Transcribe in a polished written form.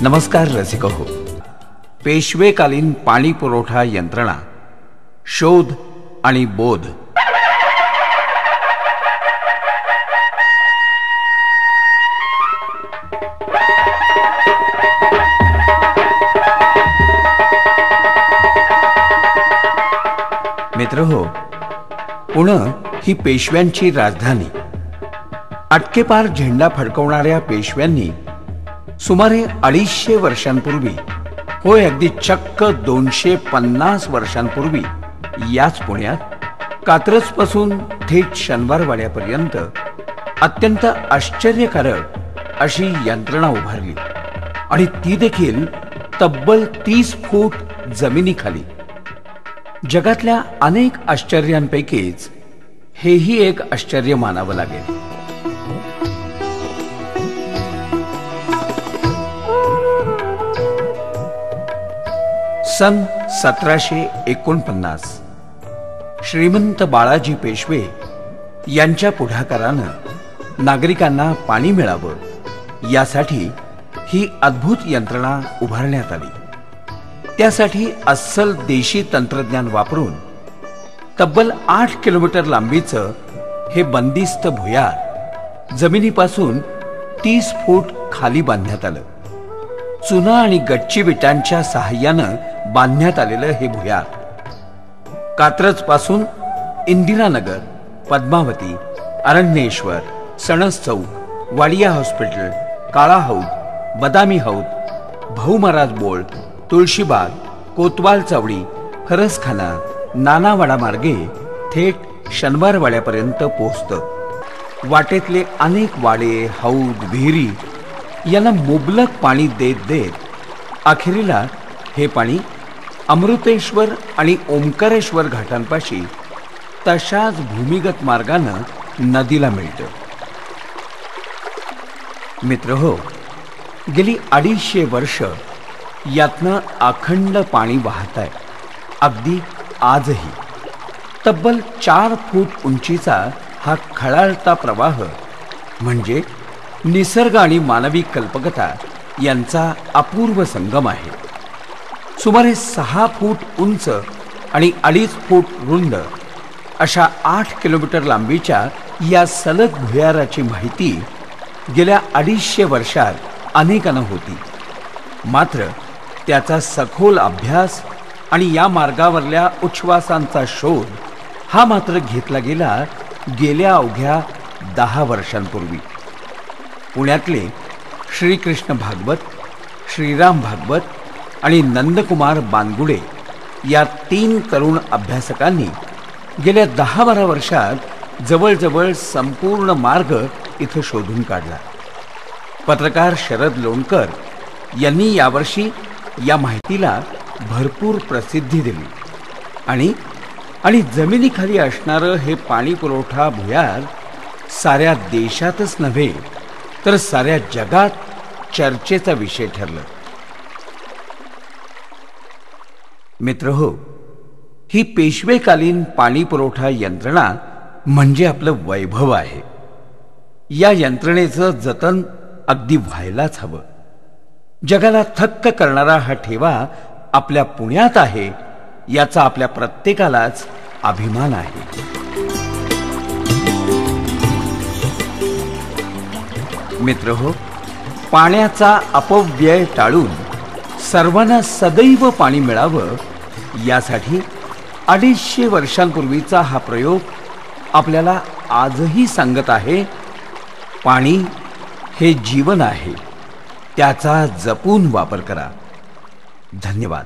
नमस्कार रसिक हो. पेशवेकालीन पाणी पुरवठा यंत्रणा, शोध आणि बोध. मित्र हो, पुणे ही पेशव्यांची राजधानी. अटकेपार झेंडा फडकवणाऱ्या पेशव्यांनी सुमारे 250 वर्षांपूर्वी, होय अगदी चक्क 250 वर्षांपूर्वी, याच पुण्यात कात्रज पासून थेट शनिवारवाड्यापर्यंत अत्यंत आश्चर्यकारक अशी यंत्रणा उभारली, आणि ती देखील तब्बल 30 फूट जमिनीखाली. जगातल्या अनेक आश्चर्यांपैकीच हेही एक आश्चर्य मानावं लागेल. सन 1749 श्रीमंत बाळाजी पेशवे यांच्या पुढाकारानं नागरिकांना पाणी मिळावं यासाठी ही अद्भुत यंत्रणा उभारण्यात आली. त्यासाठी अस्सल देशी तंत्रज्ञान वापरून तब्बल 8 किलोमीटर लांबीचं हे बंदिस्त भुयार जमिनीपासून 30 फूट खाली बांधण्यात आलं. चुना आणि गच्ची विटांच्या सहाय्यानं बांधण्यात आलेलं हे भुयार कात्रज पासून इंदिरानगर, पद्मावती, अरण्येश्वर, सणस चौक, वाडिया हॉस्पिटल, काळा हौद, बदामी हौद, भाऊ महाराज बोळ, तुळशीबाग, कोतवाल चौडी, फरसखाना, नानावाडा मार्गे थेट शनिवारवाड्यापर्यंत पोहोचतं. वाटेतले अनेक वाडे, हौद, विहिरी यांना मुबलक पाणी देत देत अखेरीला हे पाणी अमृतेश्वर आणि ओंकारेश्वर घाटांपाशी तशाच भूमिगत मार्गानं नदीला मिळतं. मित्र हो, गेली 250 वर्ष यातनं अखंड पाणी वाहत आहे. अगदी आजही तब्बल 4 फूट उंचीचा हा खळाळता प्रवाह म्हणजे निसर्ग आणि मानवी कल्पकता यांचा अपूर्व संगम आहे. सुमारे 6 फूट उंच आणि 2.5 फूट रुंद अशा 8 किलोमीटर लांबीच्या या सलग भुयाराची माहिती गेल्या 250 वर्षात अनेकांना होती. मात्र त्याचा सखोल अभ्यास आणि या मार्गावरल्या उच्छ्वासांचा शोध हा मात्र घेतला गेला गेल्या अवघ्या 10 वर्षांपूर्वी. पुण्यातले श्रीकृष्ण भागवत, श्रीराम भागवत आणि नंदकुमार बानगुडे या 3 तरुण अभ्यासकांनी गेल्या 10-12 वर्षात जवळजवळ संपूर्ण मार्ग इथं शोधून काढला. पत्रकार शरद लोणकर यांनी यावर्षी या माहितीला भरपूर प्रसिद्धी दिली आणि जमिनीखाली असणारं हे पाणी पुरवठा भुयार साऱ्या देशातच नव्हे तर साऱ्या जगात चर्चेचा विषय ठरला. मित्र हो, ही पेशवेकालीन पाणी पुरवठा यंत्रणा म्हणजे आपलं वैभव आहे. या यंत्रणेचं जतन अगदी व्हायलाच हवं. जगाला थक्क करणारा हा ठेवा आपल्या पुण्यात आहे याचा आपल्या प्रत्येकालाच अभिमान आहे. मित्र हो, पाण्याचा अपव्यय टाळून सर्वांना सदैव पाणी मिळावं यासाठी 250 वर्षांपूर्वीचा हा प्रयोग आपल्याला आजही सांगत आहे, पाणी हे जीवन आहे, त्याचा जपून वापर करा. धन्यवाद.